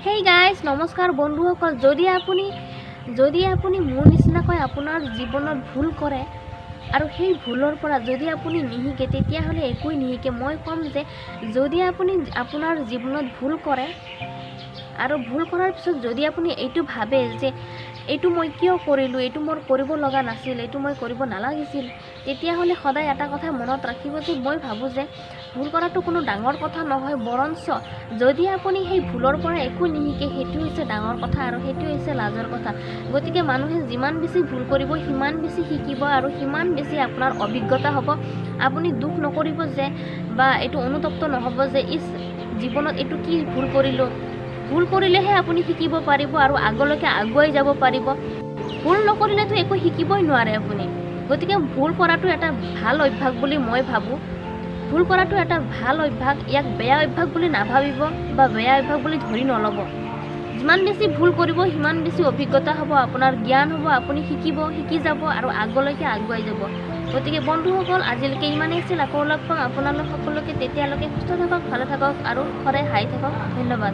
Hey guys নমস্কাৰ বন্ধুসকল, যদি আপুনি মোৰ নিচিনাকৈ আপোনাৰ জীৱনত ভুল কৰে আৰু সেই ভুলৰ পৰা যদি আপুনি নিশিকে তেতিয়াহ'লে একোৱেই নিশিকে। মই ক'ম যে যদি আপুনি আপোনাৰ জীৱনত ভুল কৰে আৰু ভুল কৰাৰ পিছত যদি আপুনি এইটো ভাবে যে এইটো মই কিয় কৰিলোঁ, এইটো মোৰ কৰিব লগা নাছিল, এইটো মই কৰিব নালাগিছিল, তেতিয়াহ'লে সদায় এটা কথা মনত ৰাখিব যে মই ভাবোঁ যে ভুল কৰাটো কোনো ডাঙৰ কথা নহয়, বৰঞ্চ যদি আপুনি সেই ভুলৰ পৰা একো নিশিকে সেইটো হৈছে ডাঙৰ কথা আৰু সেইটো হৈছে লাজৰ কথা। গতিকে মানুহে যিমান বেছি ভুল কৰিব সিমান বেছি শিকিব আৰু সিমান বেছি আপোনাৰ অভিজ্ঞতা হ'ব। আপুনি দুখ নকৰিব যে বা এইটো অনুতপ্ত নহ'ব যে জীৱনত এইটো কি ভুল কৰিলোঁ। ভুল কৰিলেহে আপুনি শিকিব পাৰিব আৰু আগলৈকে আগুৱাই যাব পাৰিব। ভুল নকৰিলেতো একো শিকিবই নোৱাৰে আপুনি। গতিকে ভুল কৰাটো এটা ভাল অভ্যাস বুলি মই ভাবোঁ। ভুল কৰাটো এটা ভাল অভ্যাস, ইয়াক বেয়া অভ্যাস বুলি নাভাবিব বা বেয়া অভ্যাস বুলি ধৰি নল'ব। যিমান বেছি ভুল কৰিব সিমান বেছি অভিজ্ঞতা হ'ব, আপোনাৰ জ্ঞান হ'ব, আপুনি শিকি যাব আৰু আগলৈকে আগুৱাই যাব। গতিকে বন্ধুসকল, আজিলৈকে ইমানেই আছিল। আকৌ লগ পাম আপোনালোক সকলোকে। তেতিয়ালৈকে সুস্থ থাকক, ভালে থাকক আৰু সদায় হাঁহি থাকক। ধন্যবাদ।